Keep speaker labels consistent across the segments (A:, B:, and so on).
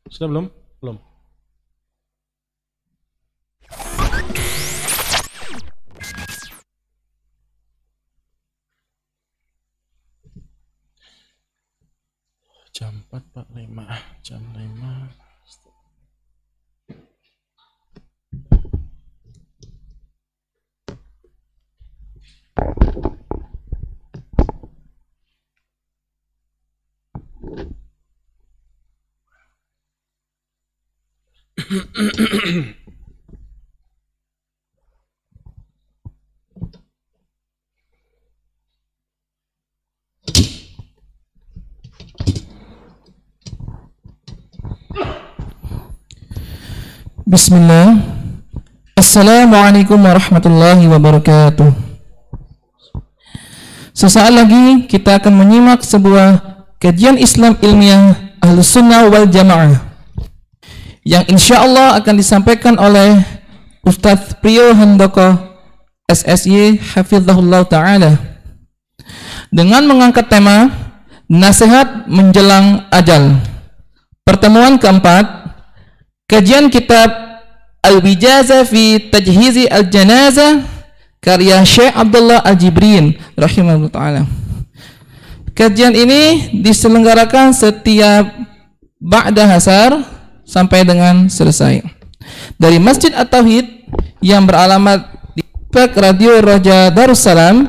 A: Sudah belum? Belum. Jam 4.45, jam 5.
B: Bismillah. Assalamualaikum warahmatullahi wabarakatuh. Sesaat lagi kita akan menyimak sebuah kajian Islam ilmiah Ahlus Sunnah wal Jamaah yang insya Allah akan disampaikan oleh Ustadz Priyo Handoko SSY Hafizahullah Ta'ala dengan mengangkat tema Nasihat Menjelang Ajal. Pertemuan keempat, kajian kitab Al-Wijazah fi Tajhizi Al-Janazah karya Syekh Abdullah Al-Jibrin rahimahullah ta'ala. Kajian ini diselenggarakan setiap ba'da hasar sampai dengan selesai dari Masjid At-Tauhid yang beralamat di Radio Roja Darussalam,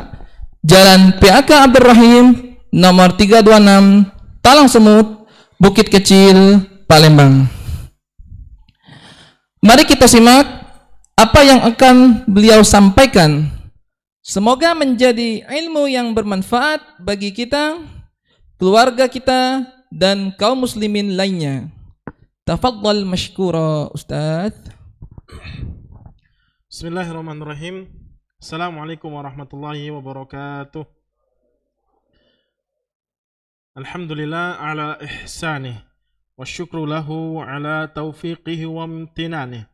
B: Jalan PAK Abdul Rahim, nomor 326, Talang Semut, Bukit Kecil, Palembang. Mari kita simak apa yang akan beliau sampaikan. Semoga menjadi ilmu yang bermanfaat bagi kita, keluarga kita, dan kaum muslimin lainnya. Tafadhal mashkura Ustaz.
A: Bismillahirrahmanirrahim. Assalamualaikum warahmatullahi wabarakatuh. Alhamdulillah ala ihsanih wa syukru lahu ala taufiqihi wa imtinanih.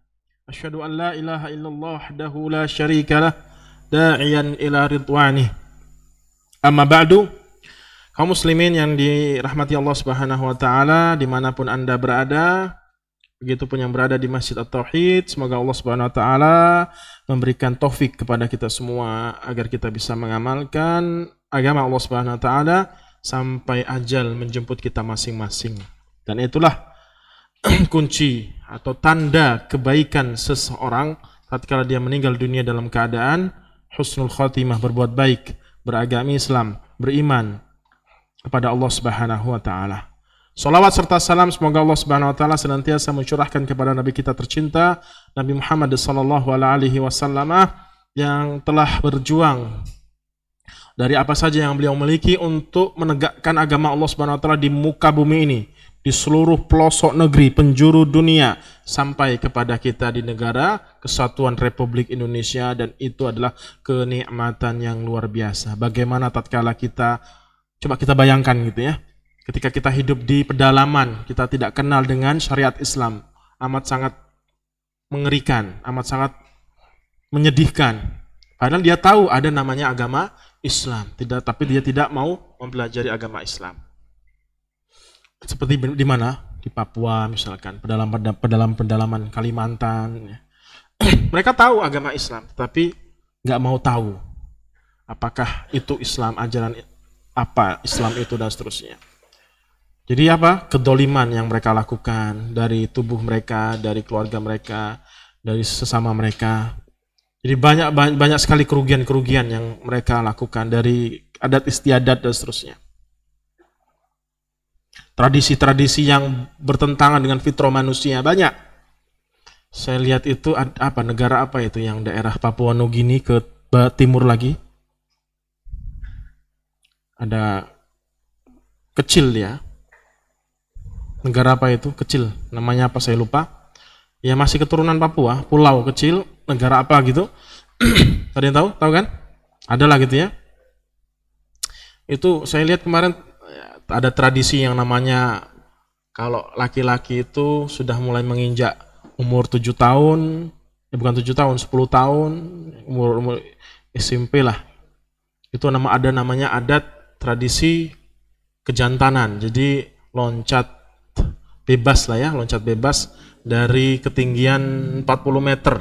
A: Asyhadu an la ilaha illallah wahdahu la syarika lah da'iyan ila ridwanih. Amma ba'du, kaum muslimin yang dirahmati Allah Subhanahu wa taala dimanapun Anda berada, begitupun yang berada di Masjid At-Tauhid, semoga Allah Subhanahu wa taala memberikan taufik kepada kita semua agar kita bisa mengamalkan agama Allah Subhanahu wa taala sampai ajal menjemput kita masing-masing. Dan itulah kunci atau tanda kebaikan seseorang tatkala dia meninggal dunia dalam keadaan husnul khotimah, berbuat baik, beragama Islam, beriman kepada Allah Subhanahu wa taala. Salawat serta salam semoga Allah Subhanahu wa taala senantiasa mencurahkan kepada nabi kita tercinta Nabi Muhammad sallallahu alaihi wasallam yang telah berjuang dari apa saja yang beliau miliki untuk menegakkan agama Allah Subhanahu wa taala di muka bumi ini, di seluruh pelosok negeri penjuru dunia sampai kepada kita di negara Kesatuan Republik Indonesia. Dan itu adalah kenikmatan yang luar biasa. Bagaimana tatkala kita, coba kita bayangkan gitu ya, ketika kita hidup di pedalaman, kita tidak kenal dengan syariat Islam, amat sangat mengerikan, amat sangat menyedihkan. Padahal dia tahu ada namanya agama Islam, tapi dia tidak mau mempelajari agama Islam. Seperti di mana? Di Papua misalkan, pedalaman Kalimantan. Mereka tahu agama Islam, tapi nggak mau tahu apakah itu Islam, ajaran apa Islam itu, dan seterusnya. Jadi apa? Kedoliman yang mereka lakukan dari tubuh mereka, dari keluarga mereka, dari sesama mereka. Jadi banyak sekali kerugian-kerugian yang mereka lakukan dari adat istiadat dan seterusnya. Tradisi-tradisi yang bertentangan dengan fitrah manusia banyak. Saya lihat itu apa, negara apa itu yang daerah Papua Nugini ke timur lagi. Ada kecil ya. Negara apa itu? Kecil. Namanya apa saya lupa. Ya masih keturunan Papua, pulau kecil, negara apa gitu. Ada yang tahu? Tahu kan? Adalah gitu ya. Itu saya lihat kemarin ada tradisi yang namanya kalau laki-laki itu sudah mulai menginjak umur 7 tahun, bukan 7 tahun, 10 tahun, umur SMP lah. Itu ada namanya adat tradisi kejantanan. Jadi loncat bebas lah ya, loncat bebas dari ketinggian 40 meter.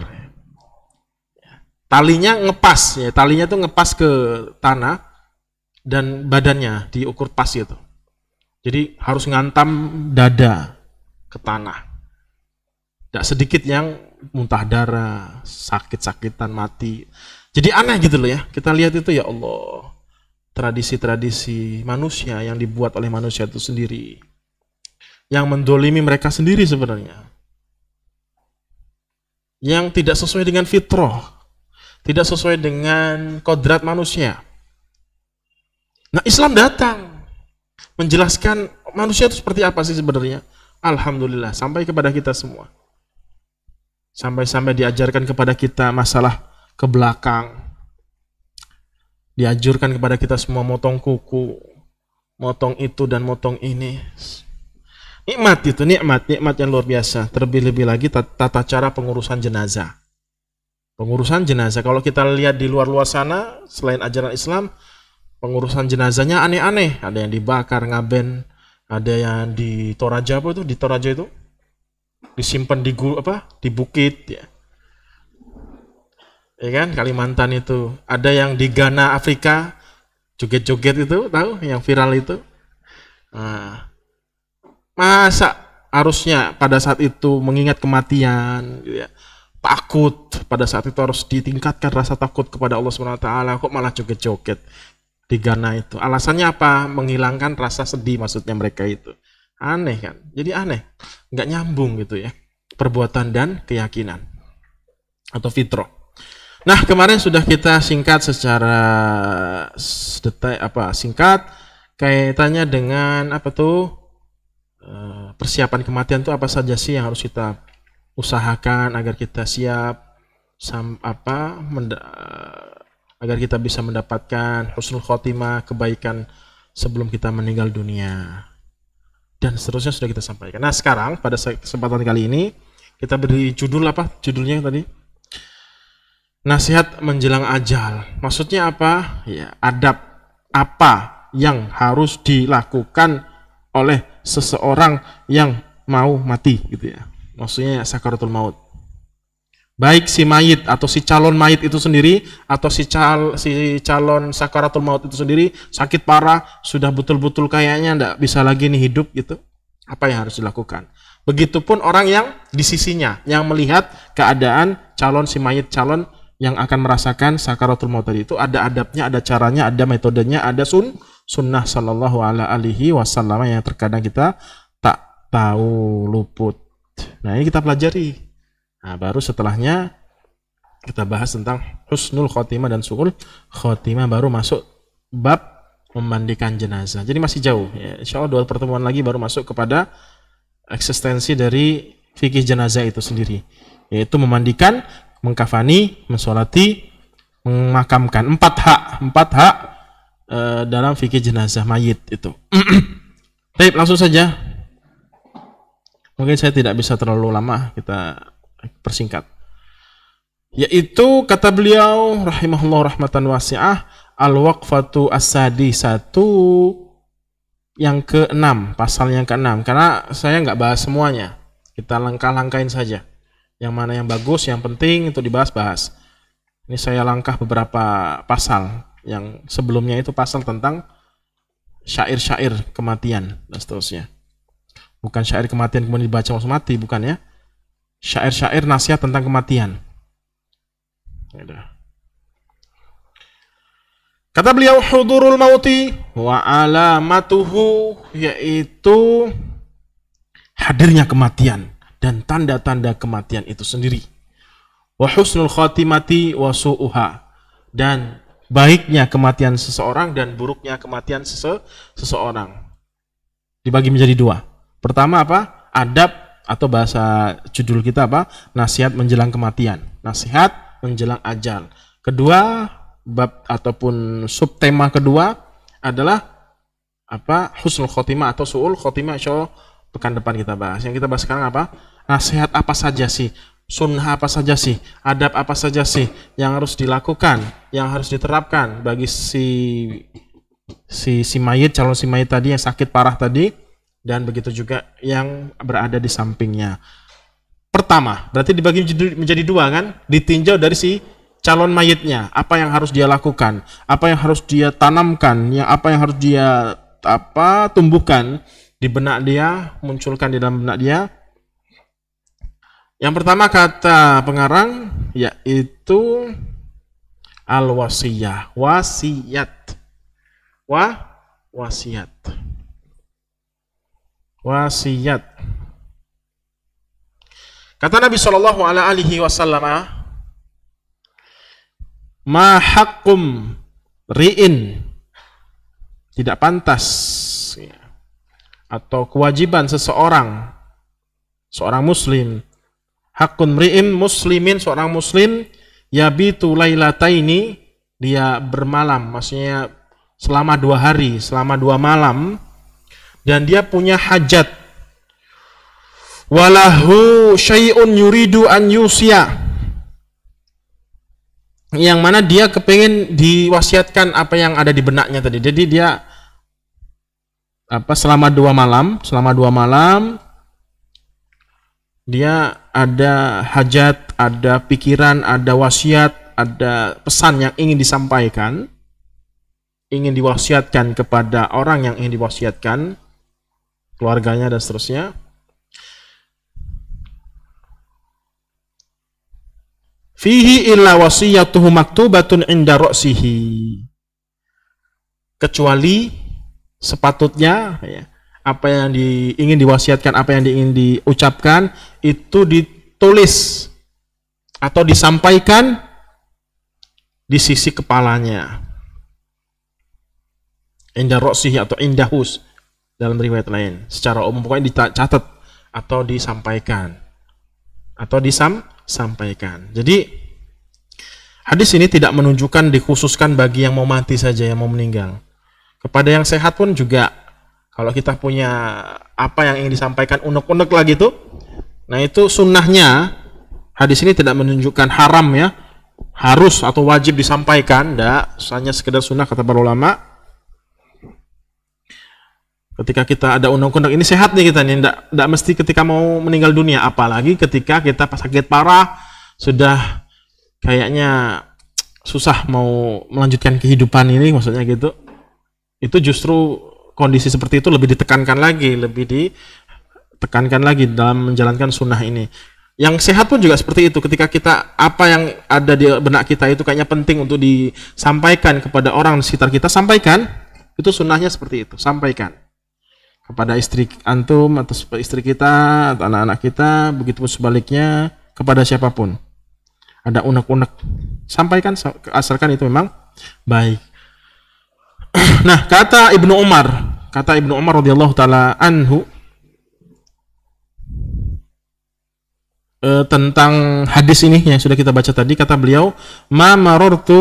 A: Talinya ngepas ya, talinya tuh ngepas ke tanah dan badannya diukur pas gitu. Jadi harus ngantam dada ke tanah. Tidak sedikit yang muntah darah, sakit-sakitan, mati. Jadi aneh gitu loh ya. Kita lihat itu, ya Allah, tradisi-tradisi manusia yang dibuat oleh manusia itu sendiri, yang mendolimi mereka sendiri sebenarnya, yang tidak sesuai dengan fitrah, tidak sesuai dengan kodrat manusia. Nah, Islam datang menjelaskan manusia itu seperti apa sih sebenarnya. Alhamdulillah, sampai kepada kita semua. Sampai-sampai diajarkan kepada kita masalah ke belakang. Diajurkan kepada kita semua motong kuku, motong itu dan motong ini. Nikmat itu, nikmat yang luar biasa. Terlebih-lebih lagi tata cara pengurusan jenazah. Pengurusan jenazah, kalau kita lihat di luar sana, selain ajaran Islam, pengurusan jenazahnya aneh-aneh. Ada yang dibakar, ngaben, ada yang di Toraja, apa itu? Di Toraja itu disimpan di bukit ya. Ya kan, Kalimantan itu. Ada yang di Ghana, Afrika, joget-joget itu, tahu yang viral itu. Nah, masa harusnya pada saat itu mengingat kematian gitu ya. Takut pada saat itu harus ditingkatkan rasa takut kepada Allah SWT, kok malah joget-joget di Ghana itu. Alasannya apa? Menghilangkan rasa sedih maksudnya mereka itu. Aneh kan? Jadi aneh. Nggak nyambung gitu ya. Perbuatan dan keyakinan. Atau fitrah. Nah, kemarin sudah kita singkat secara singkat kaitannya dengan persiapan kematian itu apa saja sih yang harus kita usahakan agar kita siap agar kita bisa mendapatkan husnul khotimah, kebaikan sebelum kita meninggal dunia, dan seterusnya sudah kita sampaikan. Nah, sekarang pada kesempatan kali ini kita beri judul judulnya tadi, nasihat menjelang ajal. Maksudnya apa? Ya, adab apa yang harus dilakukan oleh seseorang yang mau mati gitu ya. Maksudnya sakaratul maut. Baik si mayit atau si calon mayit itu sendiri atau si calon sakaratul maut itu sendiri sakit parah, sudah betul-betul kayaknya enggak bisa lagi nih hidup gitu. Apa yang harus dilakukan? Begitupun orang yang di sisinya yang melihat keadaan si mayit calon yang akan merasakan sakaratul maut tadi, itu ada adabnya, ada caranya, ada metodenya, ada sunnah sallallahu alaihi wasallam yang terkadang kita tak tahu, luput. Nah, ini kita pelajari. Nah, baru setelahnya kita bahas tentang husnul khotimah dan su'ul khotimah, baru masuk bab memandikan jenazah. Jadi masih jauh ya. Insya Allah 2 pertemuan lagi baru masuk kepada eksistensi dari fikih jenazah itu sendiri, yaitu memandikan, mengkafani, mensolati, memakamkan. 4 hak dalam fikih jenazah mayit itu. Baik, langsung saja. Mungkin saya tidak bisa terlalu lama, kita persingkat. Yaitu kata beliau rahimahullah rahmatan wasi'ah, al-waqfatu as-sadisatu, yang ke-6, pasal yang ke-6. Karena saya nggak bahas semuanya, kita langkah-langkahin saja. Yang mana yang bagus, yang penting itu dibahas-bahas. Ini saya langkah beberapa pasal. Yang sebelumnya itu pasal tentang syair-syair kematian dan seterusnya. Bukan syair kematian kemudian dibaca langsung mati, bukan ya. Syair-syair nasihat tentang kematian. Kata beliau, hudurul mauti wa alamatuhu, yaitu hadirnya kematian dan tanda-tanda kematian itu sendiri. Wa husnul khatimati wa su'uha, dan baiknya kematian seseorang dan buruknya kematian seseorang. Dibagi menjadi 2. Pertama apa? Adab, atau bahasa judul kita apa? Nasihat menjelang kematian, nasihat menjelang ajal. Kedua, bab ataupun subtema kedua adalah apa? Husnul khotimah atau su'ul khotimah. Insyaallah pekan depan kita bahas. Yang kita bahas sekarang apa? Nasihat apa saja sih? Sunnah apa saja sih? Adab apa saja sih yang harus dilakukan, yang harus diterapkan bagi si mayit, calon si mayit tadi yang sakit parah tadi, dan begitu juga yang berada di sampingnya. Pertama, berarti dibagi menjadi dua kan? Ditinjau dari si calon mayitnya, apa yang harus dia lakukan, apa yang harus dia tanamkan, apa yang harus dia tumbuhkan di benak dia, munculkan di dalam benak dia. Yang pertama kata pengarang yaitu al-wasiyah, wasiat. Wasiat. Kata Nabi sallallahu alaihi wasallam, "Ma haqqum ri'in," tidak pantas atau kewajiban seorang muslim, haqqun ri'in muslimin, seorang muslim, yabitu lailataini, dia bermalam, maksudnya selama 2 hari, selama 2 malam, dan dia punya hajat, walahu syai'un yuridu an yusya, yang mana dia kepengen diwasiatkan apa yang ada di benaknya tadi. Jadi dia selama 2 malam dia ada hajat, ada pikiran, ada wasiat, ada pesan yang ingin disampaikan, ingin diwasiatkan kepada orang yang ingin diwasiatkan, keluarganya dan seterusnya. Fihi illa wasiyatuhu maktubatun inda ra'sihi, kecuali sepatutnya apa yang ingin diwasiatkan, apa yang ingin diucapkan itu ditulis atau disampaikan di sisi kepalanya, inda ra'sihi atau indahus dalam riwayat lain. Secara umum pokoknya dicatat atau disampaikan sampaikan. Jadi hadis ini tidak menunjukkan dikhususkan bagi yang mau mati saja, yang mau meninggal. Kepada yang sehat pun juga, kalau kita punya apa yang ingin disampaikan unek-unek lagi tuh, nah itu sunnahnya. Hadis ini tidak menunjukkan haram ya, harus atau wajib disampaikan, enggak, hanya sekedar sunnah kata para ulama. Ketika kita ada unek-unek ini sehat nih kita nih, enggak mesti ketika mau meninggal dunia, apalagi ketika kita sakit parah, sudah kayaknya susah mau melanjutkan kehidupan ini, maksudnya gitu. Itu justru kondisi seperti itu lebih ditekankan lagi dalam menjalankan sunnah ini. Yang sehat pun juga seperti itu. Ketika kita apa yang ada di benak kita itu kayaknya penting untuk disampaikan kepada orang di sekitar kita, sampaikan. Itu sunnahnya seperti itu, sampaikan kepada istri antum atau istri kita atau anak-anak kita, begitu sebaliknya kepada siapapun. Ada unek-unek, sampaikan asalkan itu memang baik. Nah, kata Ibnu Umar radhiyallahu taala anhu tentang hadis ini yang sudah kita baca tadi, kata beliau, ma marrat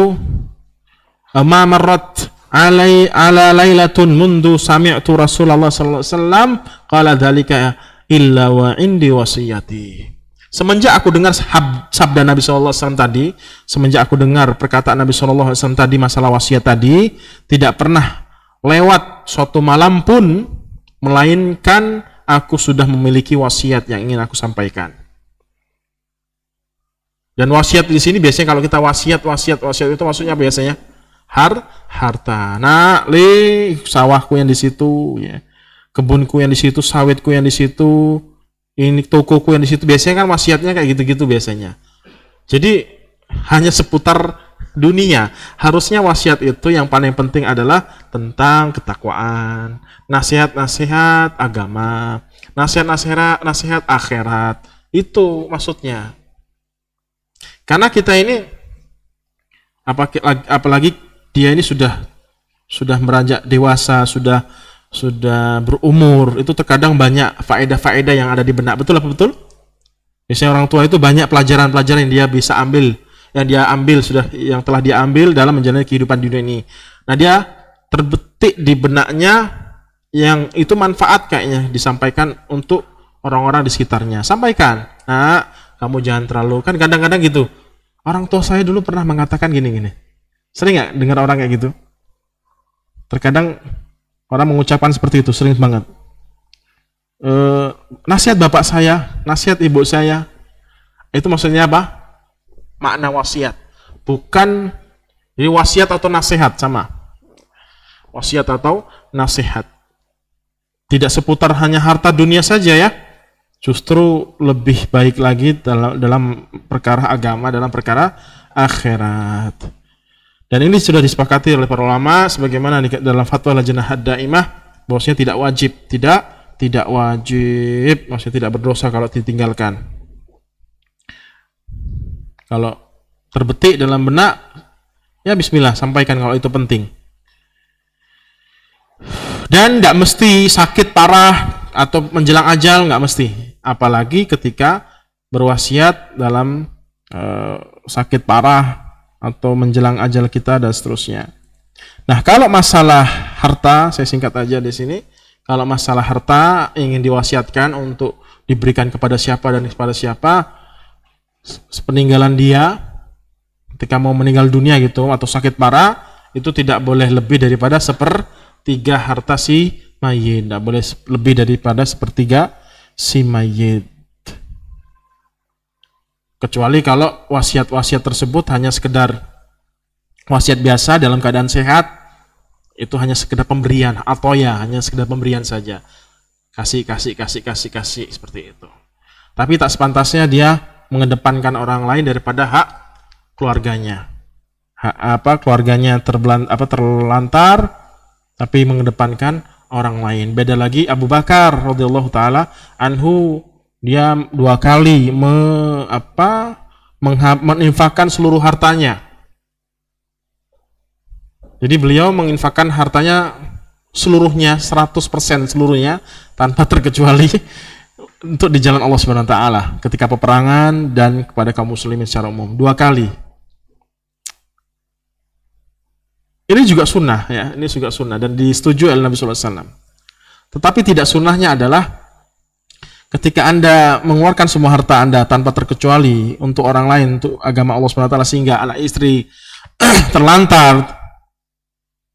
A: ala lailatun mundu sami'tu Rasulullah sallallahu alaihi wasallam qala dzalika illa wa indi wasiyati. Semenjak aku dengar sabda Nabi sallallahu alaihi wasallam tadi, semenjak aku dengar perkataan Nabi sallallahu alaihi wasallam tadi masalah wasiat tadi, tidak pernah lewat suatu malam pun melainkan aku sudah memiliki wasiat yang ingin aku sampaikan. Dan wasiat di sini biasanya kalau kita wasiat itu maksudnya biasanya harta. Nah, sawahku yang di situ, ya, kebunku yang di situ, sawitku yang di situ, ini tokoku yang di situ. Biasanya kan wasiatnya kayak gitu-gitu biasanya. Jadi hanya seputar dunia. Harusnya wasiat itu yang paling penting adalah tentang ketakwaan, nasihat-nasihat agama, nasihat akhirat. Itu maksudnya. Karena kita ini apalagi dia ini sudah beranjak dewasa, sudah berumur, itu terkadang banyak faedah-faedah yang ada di benak. Betul apa betul? Biasanya orang tua itu banyak pelajaran-pelajaran yang dia bisa ambil, yang telah dia ambil dalam menjalani kehidupan di dunia ini. Nah, dia terbetik di benaknya yang itu manfaat kayaknya disampaikan untuk orang-orang di sekitarnya. Sampaikan. Nah, kamu jangan terlalu, kan kadang-kadang gitu. Orang tua saya dulu pernah mengatakan gini-gini. Sering nggak dengar orang kayak gitu? Terkadang orang mengucapkan seperti itu, sering banget. nasihat bapak saya, nasihat ibu saya. Itu maksudnya apa? Makna wasiat. Bukan jadi wasiat atau nasihat sama. Wasiat atau nasihat. Tidak seputar hanya harta dunia saja ya. Justru lebih baik lagi dalam perkara agama, dalam perkara akhirat. Dan ini sudah disepakati oleh para ulama sebagaimana dalam fatwa Lajnah Daimah bahwasanya tidak wajib, maksudnya tidak berdosa kalau ditinggalkan. Kalau terbetik dalam benak, ya bismillah, sampaikan kalau itu penting. Dan nggak mesti sakit parah atau menjelang ajal, nggak mesti. Apalagi ketika berwasiat dalam sakit parah atau menjelang ajal kita dan seterusnya. Nah, kalau masalah harta, saya singkat aja di sini. Kalau masalah harta ingin diwasiatkan untuk diberikan kepada siapa dan kepada siapa, sepeninggalan dia ketika mau meninggal dunia gitu atau sakit parah, itu tidak boleh lebih daripada 1/3 harta si mayit, tidak boleh lebih daripada 1/3 si mayit, kecuali kalau wasiat-wasiat tersebut hanya sekedar wasiat biasa dalam keadaan sehat, itu hanya sekedar pemberian atau ya hanya sekedar pemberian saja, kasih seperti itu. Tapi tak sepantasnya dia mengedepankan orang lain daripada hak keluarganya. Keluarganya terlantar tapi mengedepankan orang lain. Beda lagi Abu Bakar radhiyallahu taala anhu, dia 2 kali menginfakkan seluruh hartanya. Jadi beliau menginfakkan hartanya seluruhnya, 100% seluruhnya tanpa terkecuali untuk di jalan Allah Subhanahu wa taala ketika peperangan dan kepada kaum muslimin secara umum 2 kali. Ini juga sunnah ya, ini juga sunnah dan disetujui oleh Nabi sallallahu alaihi wasallam. Tetapi tidak sunnahnya adalah ketika Anda mengeluarkan semua harta Anda tanpa terkecuali untuk orang lain, untuk agama Allah Subhanahu wa taala, sehingga anak istri terlantar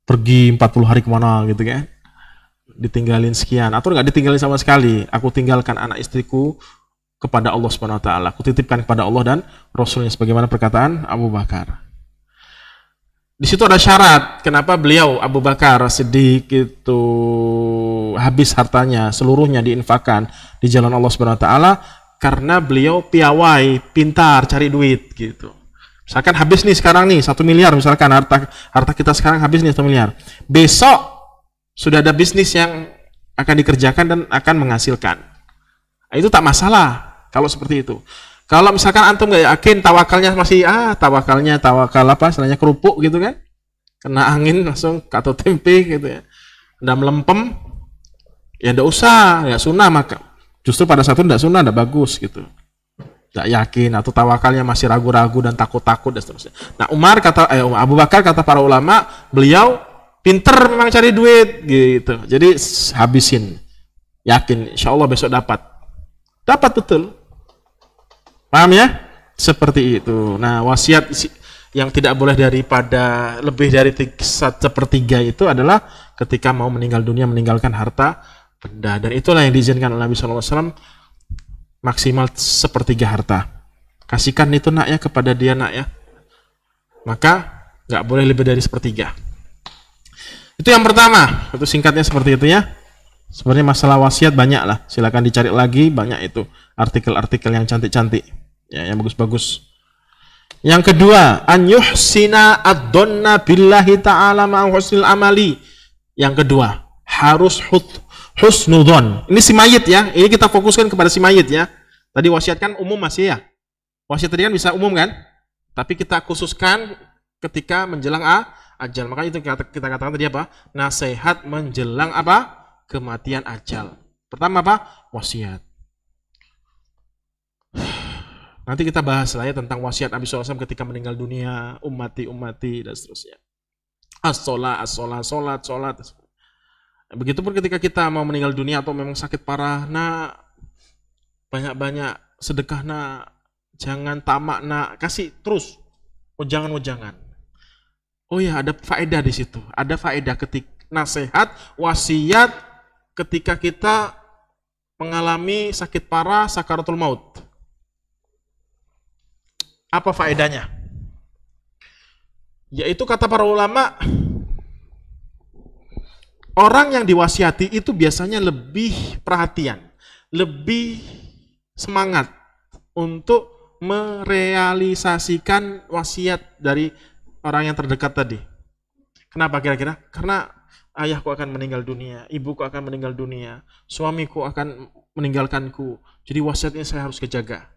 A: pergi 40 hari kemana gitu kan, ditinggalin sekian atau nggak ditinggalin sama sekali. Aku tinggalkan anak istriku kepada Allah Subhanahu wa taala. Aku titipkan kepada Allah dan Rasulnya sebagaimana perkataan Abu Bakar. Di situ ada syarat. Kenapa beliau Abu Bakar sedikit itu habis hartanya, seluruhnya diinfakkan di jalan Allah Subhanahu wa taala? Karena beliau piawai, pintar cari duit gitu. Misalkan habis nih sekarang nih 1 miliar, misalkan harta kita sekarang habis nih 1 miliar. Besok sudah ada bisnis yang akan dikerjakan dan akan menghasilkan. Nah, itu tak masalah kalau seperti itu. Kalau misalkan antum nggak yakin, tawakalnya masih tawakal apa, istilahnya kerupuk gitu kan, kena angin langsung atau tempe gitu ya, udah melempem, ya nggak usah, ya sunnah. Maka justru pada saat itu nggak sunnah, nggak bagus gitu, nggak yakin atau tawakalnya masih ragu-ragu dan takut-takut dan seterusnya. Nah, Abu Bakar kata para ulama, beliau pinter memang cari duit gitu, jadi habisin, yakin insya Allah besok dapat betul. Paham ya? Seperti itu. Nah, wasiat yang tidak boleh daripada lebih dari 1/3 itu adalah ketika mau meninggal dunia, meninggalkan harta benda. Dan itulah yang diizinkan oleh Nabi SAW, maksimal 1/3 harta. Kasihkan itu nak ya kepada dia nak ya. Maka nggak boleh lebih dari 1/3. Itu yang pertama. Itu singkatnya seperti itu ya. Sebenarnya masalah wasiat banyak lah. Silakan dicari lagi, banyak itu artikel-artikel yang cantik-cantik. Ya, yang bagus-bagus. Yang kedua, an yuhsina ad-dhanna billahi ta'ala ma'a husnil amali. Yang kedua, harus husnudzon. Ini si mayit ya. Ini kita fokuskan kepada si mayit ya. Tadi wasiat kan umum masih ya. Wasiat tadi kan bisa umum kan? Tapi kita khususkan ketika menjelang ajal. Makanya itu kita katakan tadi apa? Nasihat menjelang apa? Kematian ajal. Pertama apa? Wasiat. Nanti kita bahas lah ya tentang wasiat Nabi SAW ketika meninggal dunia, ummati dan seterusnya. As-sholat. Begitupun ketika kita mau meninggal dunia atau memang sakit parah, banyak-banyak sedekah jangan tamak kasih terus, jangan. Oh ya, ada faedah di situ. Ada faedah ketika nasihat, wasiat ketika kita mengalami sakit parah, sakaratul maut. Apa faedahnya? Yaitu kata para ulama, orang yang diwasiati itu biasanya lebih perhatian, lebih semangat untuk merealisasikan wasiat dari orang yang terdekat tadi. Kenapa kira-kira? Karena ayahku akan meninggal dunia, ibuku akan meninggal dunia, suamiku akan meninggalkanku. Jadi wasiatnya saya harus kejaga.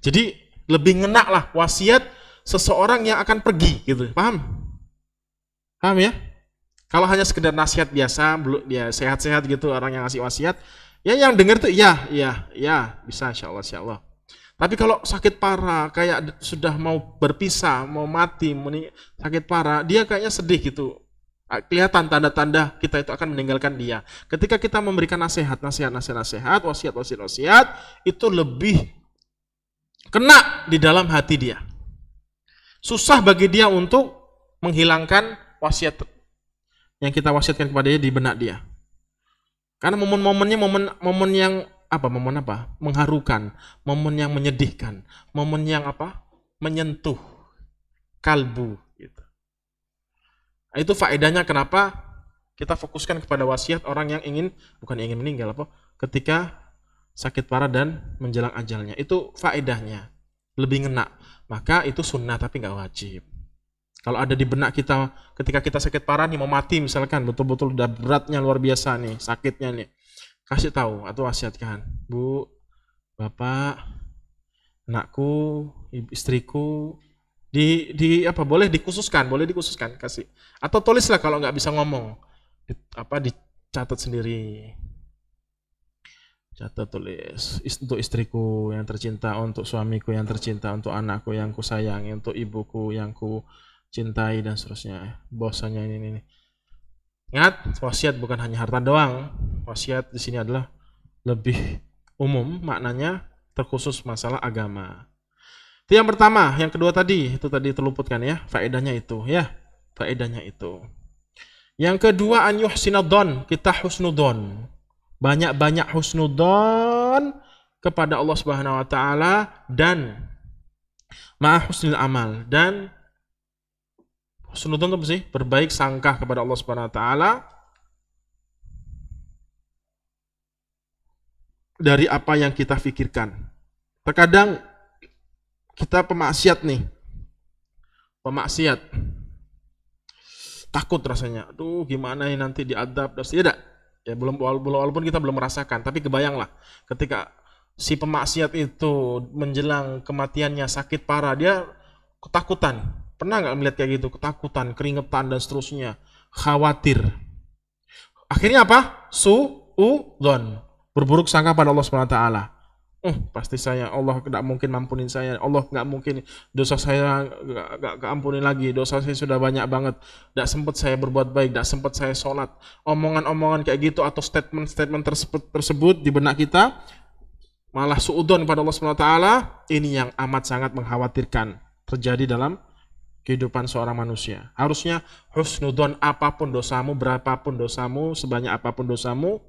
A: Jadi lebih ngena lah wasiat seseorang yang akan pergi gitu. Paham? Paham ya? Kalau hanya sekedar nasihat biasa, ya sehat-sehat gitu orang yang ngasih wasiat, ya yang dengar tuh ya bisa insya Allah. Tapi kalau sakit parah, kayak sudah mau berpisah, mau mati, sakit parah, dia kayaknya sedih gitu. Kelihatan tanda-tanda kita itu akan meninggalkan dia. Ketika kita memberikan nasihat, wasiat, itu lebih kena di dalam hati dia. Susah bagi dia untuk menghilangkan wasiat yang kita wasiatkan kepada dia di benak dia. Karena momen-momennya momen yang mengharukan, momen yang menyedihkan, momen yang menyentuh kalbu gitu. Itu faedahnya kenapa kita fokuskan kepada wasiat orang yang bukan ingin meninggal ketika sakit parah dan menjelang ajalnya. Itu faedahnya lebih ngena. Maka itu sunnah tapi nggak wajib. Kalau ada di benak kita ketika kita sakit parah nih, mau mati misalkan, betul-betul udah beratnya luar biasa nih, sakitnya nih, kasih tahu atau wasiatkan, Bu, Bapak, anakku, istriku, boleh dikhususkan kasih, atau tulislah kalau nggak bisa ngomong, dicatat sendiri. Catat, tulis, untuk istriku yang tercinta, untuk suamiku yang tercinta, untuk anakku yang ku sayangi, untuk ibuku yang ku cintai, dan seterusnya. Bahwasanya ini. Ingat, wasiat bukan hanya harta doang. Wasiat di sini adalah lebih umum, maknanya terkhusus masalah agama. Itu yang pertama. Yang kedua tadi terluputkan ya, faedahnya itu ya. Faedahnya itu. Yang kedua, an yuhsinadzon, kita husnudzon. Banyak-banyak husnudzon kepada Allah Subhanahu wa taala dan ma'a husnil amal, dan husnudzon itu apa sih? Berbaik sangka kepada Allah Subhanahu wa taala dari apa yang kita pikirkan. Terkadang kita pemaksiat nih. Takut rasanya. Aduh, gimana ini nanti diadab dan tidak. Ya walaupun kita belum merasakan, tapi kebayanglah ketika si pemaksiat itu menjelang kematiannya sakit parah, dia ketakutan. Pernah nggak melihat kayak gitu? Ketakutan, keringetan dan seterusnya, khawatir. Akhirnya apa? Su'udzon, berburuk sangka pada Allah Subhanahu wa taala. Pasti Allah tidak mungkin mampunin saya, Allah nggak mungkin, dosa saya nggak keampunin lagi, dosa saya sudah banyak banget, tidak sempat saya berbuat baik, tidak sempat saya sholat. Omongan-omongan kayak gitu atau statement-statement tersebut di benak kita malah suudzon pada Allah Subhanahu wa taala. Ini yang amat sangat mengkhawatirkan terjadi dalam kehidupan seorang manusia. Harusnya husnudzon, apapun dosamu, berapapun dosamu, sebanyak apapun dosamu,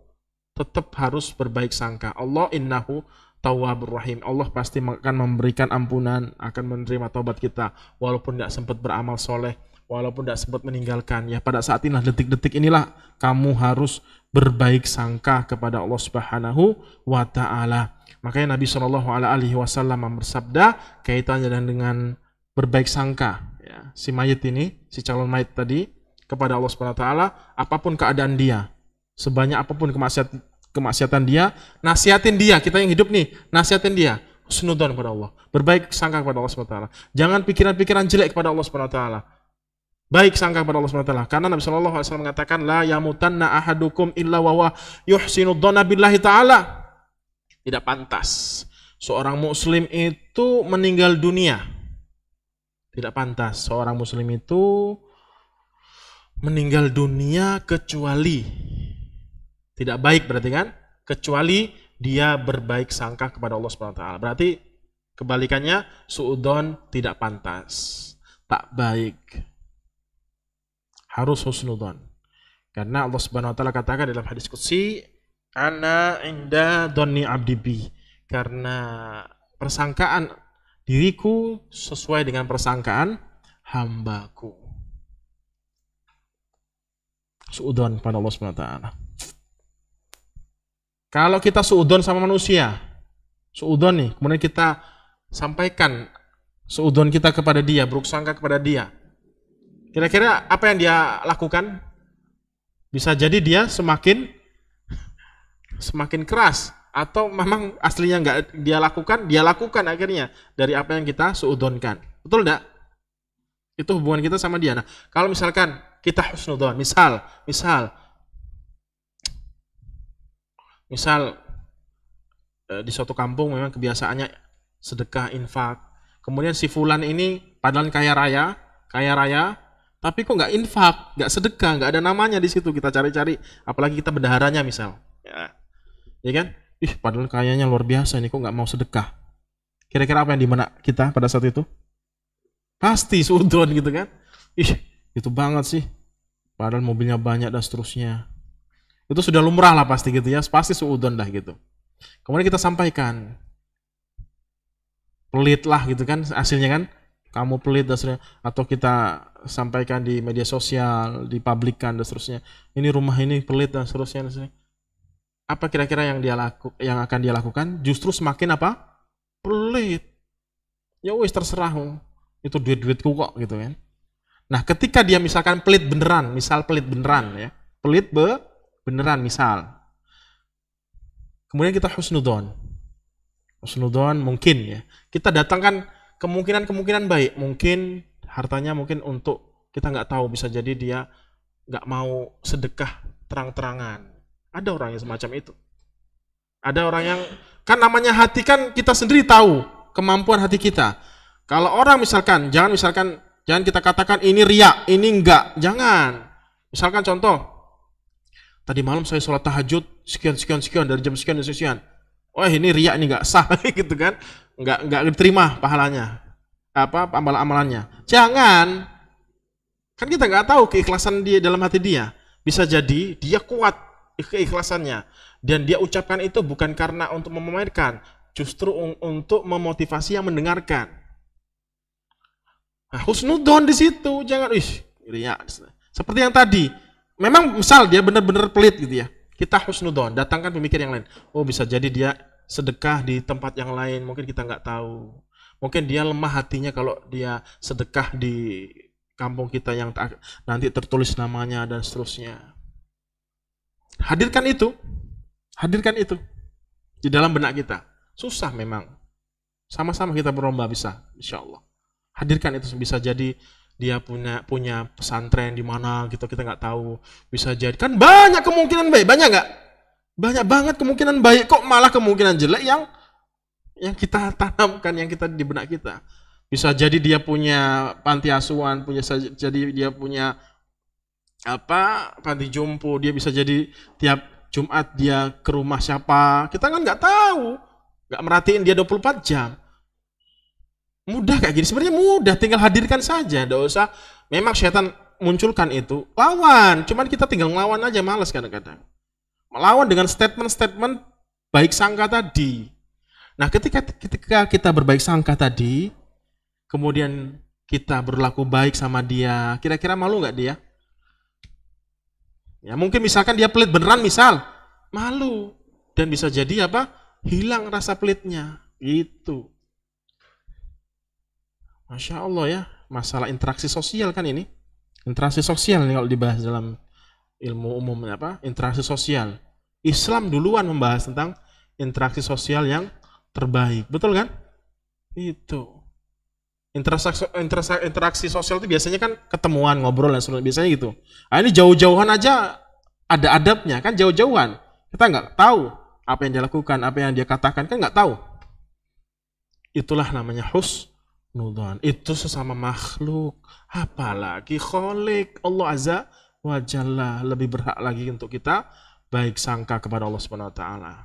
A: tetap harus berbaik sangka. Allah innahu Tawwabur Rahim. Allah pasti akan memberikan ampunan, akan menerima taubat kita, walaupun tidak sempat beramal soleh, walaupun tidak sempat meninggalkan. Ya pada saat inilah, detik-detik inilah kamu harus berbaik sangka kepada Allah Subhanahu wa taala. Makanya Nabi SAW bersabda kaitannya dengan berbaik sangka. Ya, si mayit ini, si calon mayit tadi, kepada Allah Subhanahu wa taala, apapun keadaan dia, sebanyak apapun kemaksiatan dia, nasihatin dia. Kita yang hidup nih, nasihatin dia, husnudzon kepada Allah, berbaik sangka kepada Allah Subhanahu wa taala. Jangan pikiran-pikiran jelek kepada Allah Subhanahu wa taala. Baik sangka kepada Allah Subhanahu wa taala. Karena Nabi sallallahu alaihi wasallam mengatakan, la yamutanna ahadukum illa wa huwa yuhsinudzonna billahi taala. Tidak pantas seorang muslim itu meninggal dunia. Tidak pantas seorang muslim itu meninggal dunia kecuali, tidak baik berarti kan? Kecuali dia berbaik sangka kepada Allah Subhanahu wa taala. Berarti kebalikannya, suudzon, tidak pantas, tak baik. Harus husnudzon. Karena Allah Subhanahu wa taala katakan dalam hadis qudsi, Ana inda dhanni abdi bi. Karena persangkaan diriku sesuai dengan persangkaan hambaku. Suudzon pada Allah SWT. Kalau kita suudzon sama manusia, suudzon nih, kemudian kita sampaikan suudzon kita kepada dia, buruk sangka kepada dia. Kira-kira apa yang dia lakukan? Bisa jadi dia semakin keras, atau memang aslinya nggak dia lakukan akhirnya dari apa yang kita suudzonkan. Betul enggak? Itu hubungan kita sama dia. Nah, kalau misalkan kita husnudzon, misal di suatu kampung memang kebiasaannya sedekah, infak. Kemudian si fulan ini padahal kaya raya, tapi kok nggak infak, nggak sedekah, nggak ada namanya di situ. Kita cari-cari, apalagi kita bendaharanya misal, ya kan? Padahal kayanya luar biasa ini, kok nggak mau sedekah. Kira-kira apa yang di benak kita pada saat itu? Pasti suudzon gitu kan? Itu banget sih. Padahal mobilnya banyak dan seterusnya. Itu sudah lumrah lah pasti gitu ya, pasti suudzon dah gitu. Kemudian kita sampaikan, pelit lah gitu kan hasilnya kan, kamu pelit dan seterusnya. Atau kita sampaikan di media sosial, dipublikkan dan seterusnya, ini rumah ini pelit dan seterusnya. Apa kira-kira yang akan dia lakukan? Justru semakin apa? Pelit. Ya wis terserah, itu duit-duitku kok gitu kan. Nah, ketika dia misalkan pelit beneran ya, beneran misal. Kemudian kita husnudzon mungkin ya. Kita datangkan kemungkinan baik, mungkin hartanya mungkin untuk kita nggak tahu, bisa jadi dia nggak mau sedekah terang-terangan. Ada orang yang semacam itu. Ada orang yang kan namanya hati kan kita sendiri tahu kemampuan hati kita. Kalau orang misalkan jangan kita katakan ini riya, ini enggak, jangan. Misalkan contoh, tadi malam saya sholat tahajud sekian dari jam sekian. Wah ini riya, ini enggak sah gitu kan, enggak diterima pahalanya, amalan-amalannya. Jangan, kan kita enggak tahu keikhlasan dia dalam hati dia. Bisa jadi dia kuat keikhlasannya dan dia ucapkan itu bukan karena untuk memamerkan, justru untuk memotivasi yang mendengarkan. Nah, husnudzon di situ, jangan riya. Seperti yang tadi, memang misal dia benar-benar pelit gitu ya, kita husnudzon, datangkan pemikir yang lain. Oh bisa jadi dia sedekah di tempat yang lain, mungkin kita nggak tahu. Mungkin dia lemah hatinya kalau dia sedekah di kampung kita yang nanti tertulis namanya dan seterusnya. Hadirkan itu di dalam benak kita. Susah memang, sama-sama kita berlomba bisa, insya Allah. Hadirkan itu, bisa jadi dia punya pesantren di mana gitu, kita nggak tahu. Bisa jadi kan banyak kemungkinan baik, banyak nggak? Banyak banget kemungkinan baik, kok malah kemungkinan jelek yang kita tanamkan, yang kita di benak kita. Bisa jadi dia punya panti asuhan, jadi dia punya panti jompo, dia bisa jadi tiap Jumat dia ke rumah siapa, kita kan nggak tahu, nggak merhatiin dia 24 jam. Mudah kayak gini, sebenarnya mudah, tinggal hadirkan saja, nggak usah. Memang setan munculkan itu, lawan, cuman kita tinggal ngelawan aja, malas kadang-kadang. Melawan dengan statement-statement baik sangka tadi. Nah, ketika kita berbaik sangka tadi, kemudian kita berlaku baik sama dia, kira-kira malu nggak dia? Ya mungkin misalkan dia pelit beneran misal, malu. Dan bisa jadi hilang rasa pelitnya. Gitu. Masya Allah ya, masalah interaksi sosial kan ini. Interaksi sosial nih kalau dibahas dalam ilmu umum interaksi sosial. Islam duluan membahas tentang interaksi sosial yang terbaik. Betul kan? Itu. Interaksi sosial itu biasanya kan ketemuan, ngobrol dan sebagainya, biasanya gitu. Nah, ini jauh-jauhan aja ada adabnya, kan jauh-jauhan. Kita nggak tahu apa yang dia lakukan, apa yang dia katakan, kan nggak tahu. Itulah namanya husnudzon. Itu sesama makhluk, apalagi Khalik Allah Azza wa Jalla, lebih berhak lagi untuk kita baik sangka kepada Allah Subhanahu wa taala.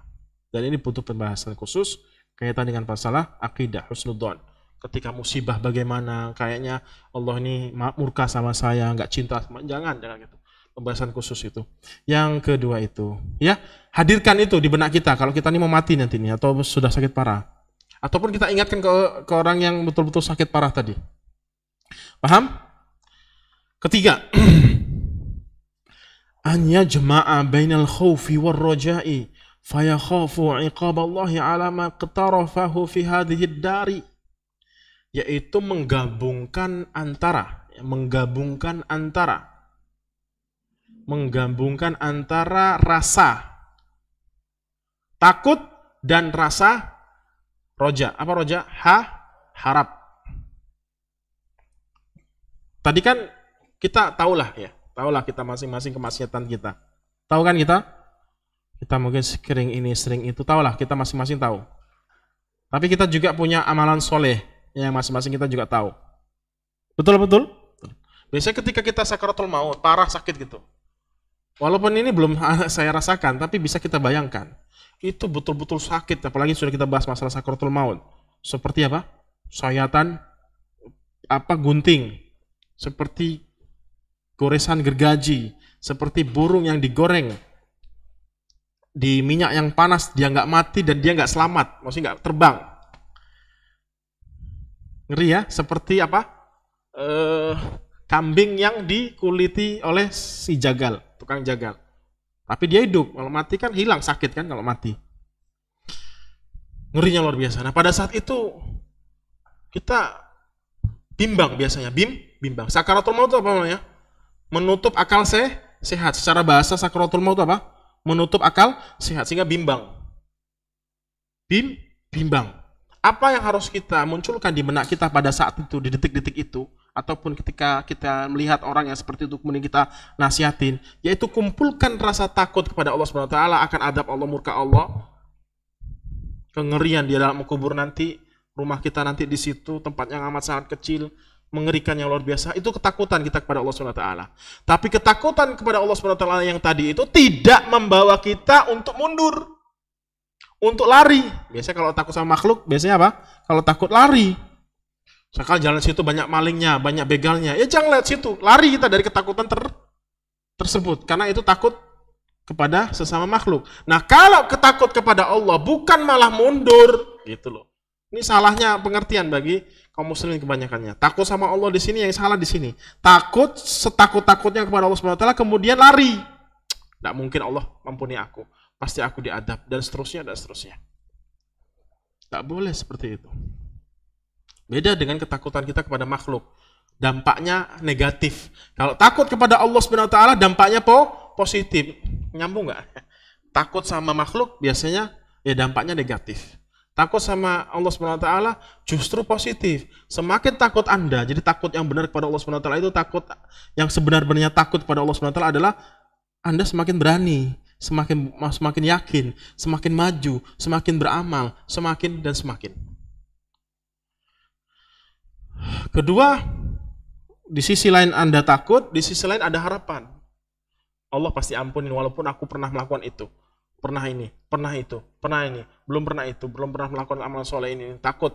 A: Dan ini butuh pembahasan khusus kaitan dengan masalah akidah husnudzon. Ketika musibah bagaimana, kayaknya Allah ini murka sama saya, nggak cinta sama, jangan gitu. pembahasan khusus itu. Yang kedua itu, ya, hadirkan itu di benak kita kalau kita ini mau mati nanti nih atau sudah sakit parah. Ataupun kita ingatkan ke orang yang betul-betul sakit parah tadi. Paham? Ketiga, anya jama'a bainal khaufi war raja'i fayakhafu 'iqaballahi 'ala ma qtarafahu fi hadhihi ad-dari, yaitu menggabungkan antara rasa takut dan rasa roja. Apa roja? Harap. Tadi kan kita tahulah kita masing-masing kemaksiatan kita. Tahu kan kita? Kita mungkin sering ini, sering itu, tahulah kita masing-masing tahu. Tapi kita juga punya amalan soleh yang masing-masing kita juga tahu. Betul? Biasanya ketika kita sakaratul maut, parah sakit gitu. Walaupun ini belum saya rasakan, tapi bisa kita bayangkan. Itu betul-betul sakit, apalagi sudah kita bahas masalah sakaratul maut. Seperti apa? Sayatan, gunting. Seperti goresan gergaji, seperti burung yang digoreng di minyak yang panas, dia nggak mati dan dia nggak selamat, maksudnya nggak terbang. Ngeri ya, seperti kambing yang dikuliti oleh si jagal, tukang jagal. Tapi dia hidup, kalau mati kan hilang sakit kan kalau mati. Ngerinya luar biasa. Nah pada saat itu kita bimbang biasanya, bimbang. Sakaratul maut itu apa namanya? Menutup akal sehat. Secara bahasa sakaratul maut apa? Menutup akal sehat, sehingga bimbang. Bimbang. Apa yang harus kita munculkan di benak kita pada saat itu, di detik-detik itu, ataupun ketika kita melihat orang yang seperti itu kemudian kita nasihatin, yaitu kumpulkan rasa takut kepada Allah Subhanahu wa taala akan adab Allah, murka Allah, kengerian di dalam kubur nanti, rumah kita nanti di situ, tempat yang amat sangat kecil, mengerikan yang luar biasa, itu ketakutan kita kepada Allah Subhanahu wa taala. Tapi ketakutan kepada Allah Subhanahu wa taala yang tadi itu tidak membawa kita untuk mundur, untuk lari. Biasanya kalau takut sama makhluk, biasanya apa? Kalau takut lari. Sekali jalan situ banyak malingnya, banyak begalnya, ya jangan lihat situ, lari kita dari ketakutan tersebut, karena itu takut kepada sesama makhluk. Nah kalau ketakut kepada Allah bukan malah mundur, gitu loh. Ini salahnya pengertian bagi kaum muslimin kebanyakannya. Takut sama Allah di sini, yang salah di sini. Takut setakut-takutnya kepada Allah Subhanahu wa taala kemudian lari. Tidak mungkin Allah mampuni aku, pasti aku diadab dan seterusnya. Tak boleh seperti itu. Beda dengan ketakutan kita kepada makhluk. Dampaknya negatif. Kalau takut kepada Allah Subhanahu wa taala dampaknya positif. Nyambung nggak? Takut sama makhluk biasanya ya dampaknya negatif. Takut sama Allah Subhanahu wa taala justru positif. Semakin takut Anda, jadi takut yang benar kepada Allah Subhanahu wa taala itu takut yang sebenar-benarnya takut kepada Allah Subhanahu wa taala adalah Anda semakin berani, semakin yakin, semakin maju, semakin beramal, semakin. Kedua, di sisi lain Anda takut, di sisi lain ada harapan. Allah pasti ampunin walaupun aku pernah melakukan itu. Pernah ini, pernah itu, pernah ini, belum pernah itu, belum pernah melakukan amal soleh ini. Takut.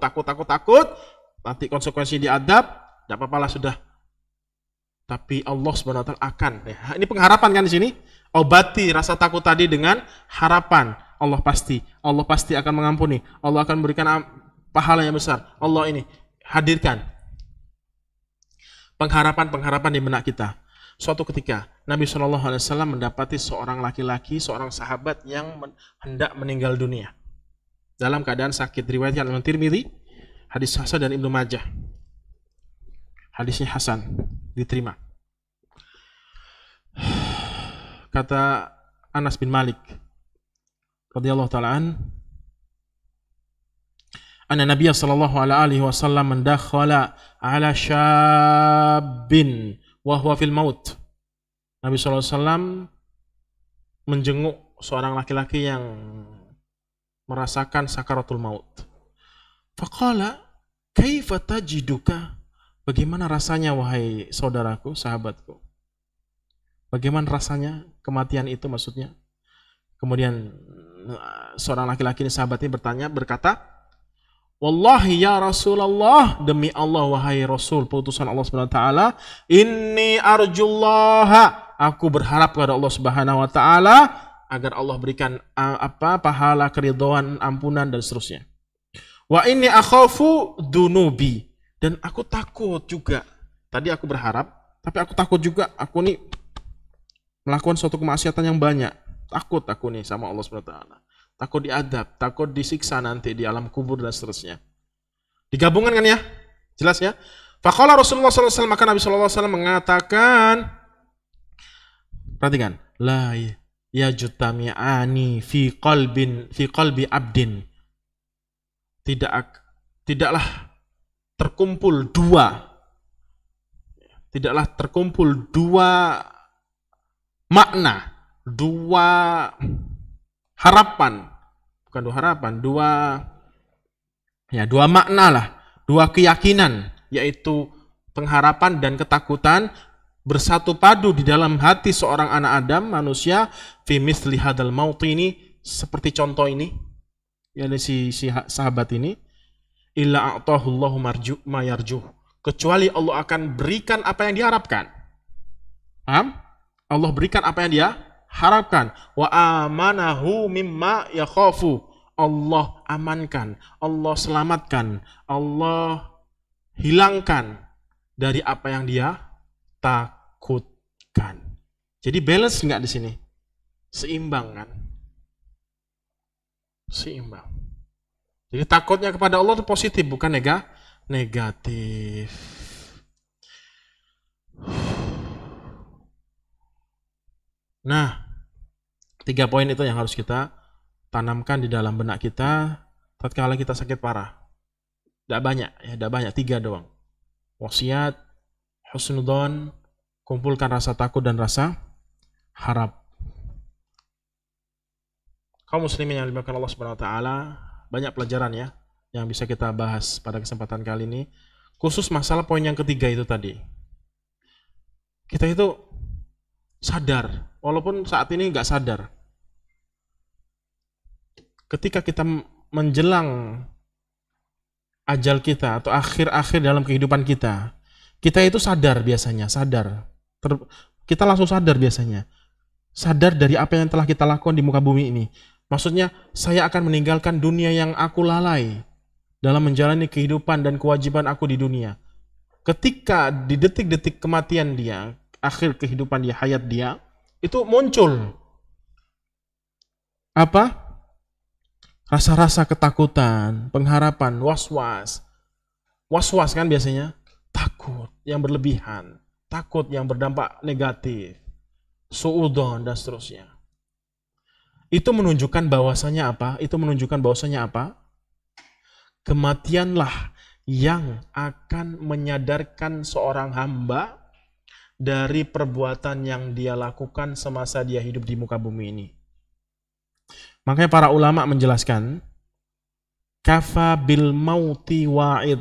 A: Nanti konsekuensi diadab, tidak apa-apalah sudah. Tapi Allah Subhanahu wa taala akan. Ini pengharapan kan di sini. Obati rasa takut tadi dengan harapan. Allah pasti akan mengampuni. Allah akan memberikan pahala yang besar. Allah ini hadirkan pengharapan di benak kita. Suatu ketika Nabi SAW mendapati seorang laki-laki, seorang sahabat yang hendak meninggal dunia dalam keadaan sakit. Riwayatkan Imam Tirmidzi, hadis Hasan dan Ibnu Majah. Hadisnya Hasan, diterima. Kata Anas bin Malik radhiyallahu taala anna Nabi sallallahu alaihi wasallam mendakhala ala syabin wa huwa fil maut. Nabi SAW menjenguk seorang laki-laki yang merasakan sakaratul maut. Faqala, kaifa tajiduka? Bagaimana rasanya wahai saudaraku, sahabatku? Bagaimana rasanya kematian itu maksudnya? Kemudian seorang laki-laki ini sahabatnya berkata, Wallahi ya Rasulullah, demi Allah wahai Rasul, putusan Allah Subhanahu wa taala, inni arjullaha, Aku berharap kepada Allah Subhanahu wa taala agar Allah berikan pahala, keridhaan, ampunan dan seterusnya. Wa inni akhafu dunubi, dan aku takut juga. Tadi aku berharap, tapi aku takut juga aku nih melakukan suatu kemaksiatan yang banyak. Takut aku nih sama Allah Subhanahu wa taala. Takut diadab, takut disiksa nanti di alam kubur dan seterusnya. Digabungkan kan ya? Jelas ya? Faqala Rasulullah sallallahu alaihi wasallam, maka Nabi sallallahu alaihi wasallam mengatakan, perhatikan, la yajtami'ani fi qalbi abdin. Tidaklah terkumpul dua makna, dua harapan, bukan dua harapan, dua makna lah, dua keyakinan, yaitu pengharapan dan ketakutan bersatu padu di dalam hati seorang anak Adam, manusia, fi misli hadal maut ini, seperti contoh ini, yakni si sahabat ini, illa a'tahullahu ma yarjuh, kecuali Allah akan berikan apa yang diharapkan. Paham? Allah berikan apa yang dia harapkan. Wa amanahu mimma yakhafu, Allah amankan, Allah selamatkan, Allah hilangkan dari apa yang dia takutkan. Jadi balance enggak di sini? Seimbang kan? Seimbang. Jadi takutnya kepada Allah itu positif, bukan negatif. Nah, 3 poin itu yang harus kita tanamkan di dalam benak kita tatkala kita sakit parah. Tidak banyak, 3 doang. Wasiat, husnudzon, kumpulkan rasa takut dan rasa harap. Kaum muslimin yang dimuliakan Allah Subhanahu wa taala, banyak pelajaran ya yang bisa kita bahas pada kesempatan kali ini. Khusus masalah poin yang ketiga itu tadi. Kita itu sadar, walaupun saat ini nggak sadar. Ketika kita menjelang ajal kita atau akhir-akhir dalam kehidupan kita, kita itu sadar biasanya, kita langsung sadar biasanya. Sadar dari apa yang telah kita lakukan di muka bumi ini. Maksudnya, saya akan meninggalkan dunia yang aku lalai dalam menjalani kehidupan dan kewajiban aku di dunia. Ketika di detik-detik kematian dia, akhir kehidupan dia, hayat dia, itu muncul apa? Rasa-rasa ketakutan, pengharapan, was-was. Was-was kan biasanya takut yang berlebihan, takut yang berdampak negatif, suudzon dan seterusnya. Itu menunjukkan bahwasanya apa? Kematianlah yang akan menyadarkan seorang hamba dari perbuatan yang dia lakukan semasa dia hidup di muka bumi ini. Makanya para ulama menjelaskan, kafa bil mauti wa'id.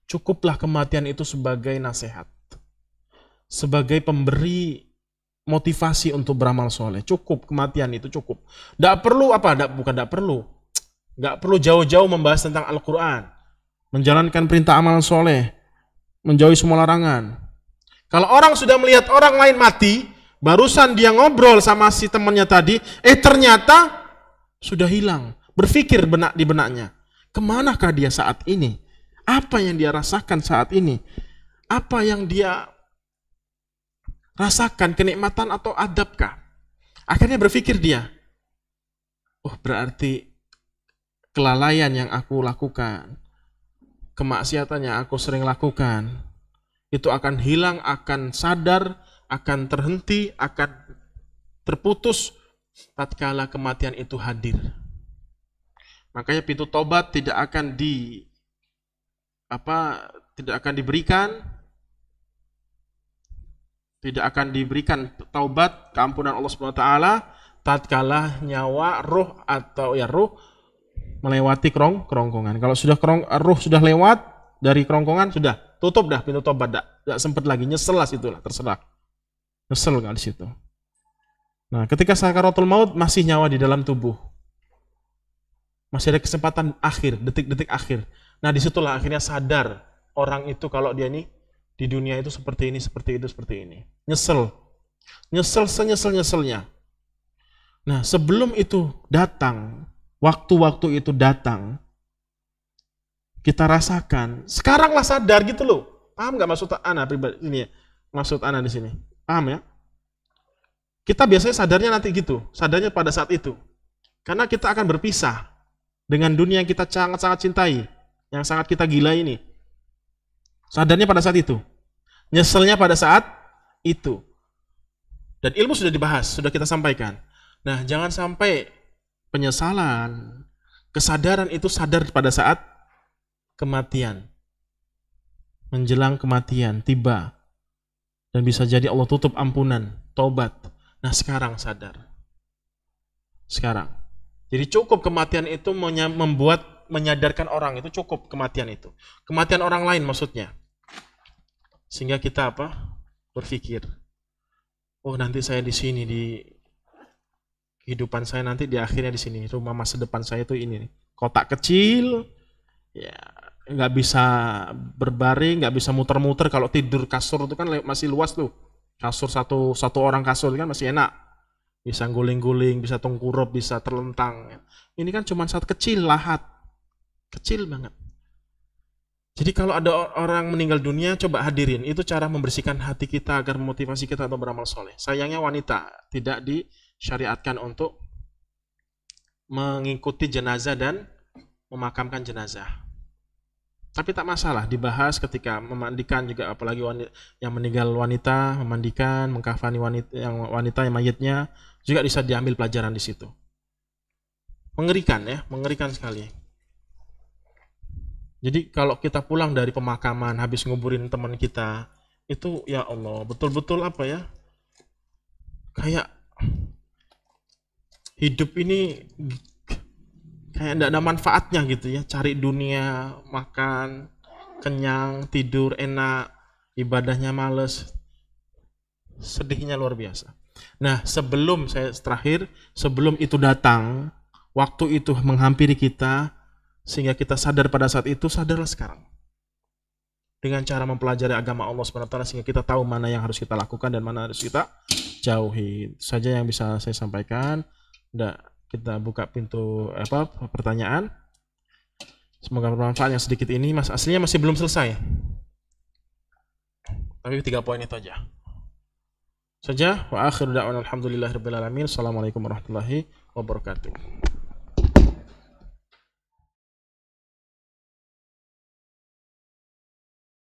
A: Cukuplah kematian itu sebagai nasihat, sebagai pemberi motivasi untuk beramal soleh. Cukup, kematian itu cukup. Nggak perlu jauh-jauh membahas tentang Al-Quran, menjalankan perintah amal soleh, menjauhi semua larangan. Kalau orang sudah melihat orang lain mati, barusan dia ngobrol sama si temannya tadi, ternyata sudah hilang. Berpikir di benaknya, kemanakah dia saat ini? Apa yang dia rasakan saat ini? Apa yang dia rasakan, kenikmatan atau adabkah? Akhirnya berpikir dia, berarti kelalaian yang aku lakukan, kemaksiatan yang aku sering lakukan, itu akan hilang, akan sadar, akan terhenti, akan terputus tatkala kematian itu hadir. Makanya pintu tobat tidak akan diberikan taubat, keampunan Allah Subhanahu wa taala tatkala nyawa ruh melewati kerongkongan. Kalau sudah ruh sudah lewat dari kerongkongan, sudah tutup dah pintu tobat, tidak sempat lagi, nyesel lah situlah, terserah. Nyesel kan di situ. Nah, ketika sakaratul maut masih nyawa di dalam tubuh, masih ada kesempatan akhir, detik-detik akhir. Nah, disitulah akhirnya sadar orang itu kalau dia ini di dunia itu seperti ini. Nyesel. Nyesel senyesel-nyeselnya. Nah, sebelum itu datang, waktu-waktu itu datang, kita rasakan, sekaranglah sadar gitu loh. Paham nggak maksud ana pribadi ini ya? Maksud ana di sini. Paham ya? Kita biasanya sadarnya nanti gitu, sadarnya pada saat itu. Karena kita akan berpisah dengan dunia yang kita sangat-sangat cintai, yang sangat kita gila ini. Sadarnya pada saat itu. Nyeselnya pada saat itu. Dan ilmu sudah dibahas, sudah kita sampaikan. Nah, jangan sampai penyesalan, kesadaran itu sadar pada saat kematian. Menjelang kematian, tiba. Dan bisa jadi Allah tutup ampunan, taubat. Nah, sekarang sadar. Sekarang. Jadi cukup kematian itu menyadarkan orang, itu cukup kematian itu. Kematian orang lain maksudnya. Sehingga kita berpikir, oh nanti saya di sini, di kehidupan saya nanti di akhirnya di sini, rumah masa depan saya itu ini, kotak kecil, ya nggak bisa berbaring, nggak bisa muter-muter. Kalau tidur kasur itu kan masih luas tuh, kasur satu orang kasur kan masih enak, bisa guling-guling, bisa tengkurap, bisa terlentang. Ini kan cuma satu kecil, lahat kecil banget. Jadi kalau ada orang meninggal dunia, coba hadirin, itu cara membersihkan hati kita agar memotivasi kita untuk beramal soleh. Sayangnya wanita tidak disyariatkan untuk mengikuti jenazah dan memakamkan jenazah. Tapi tak masalah, dibahas ketika memandikan juga, apalagi yang meninggal wanita, memandikan, mengkafani wanita yang mayitnya, juga bisa diambil pelajaran di situ. Mengerikan ya, mengerikan sekali. Jadi kalau kita pulang dari pemakaman, habis nguburin teman kita, itu ya Allah, betul-betul kayak hidup ini kayak tidak ada manfaatnya gitu ya. Cari dunia, makan, kenyang, tidur enak, ibadahnya males. Sedihnya luar biasa. Nah, sebelum itu datang, waktu itu menghampiri kita, sehingga kita sadar pada saat itu, sadarlah sekarang. Dengan cara mempelajari agama Allah SWT, sehingga kita tahu mana yang harus kita lakukan dan mana harus kita jauhi. Itu saja yang bisa saya sampaikan. Kita buka pintu pertanyaan. Semoga bermanfaat. Yang sedikit ini aslinya masih belum selesai. Tapi 3 poin itu aja. Wa akhiru da'wana alhamdulillahirabbil alamin. Assalamualaikum warahmatullahi wabarakatuh.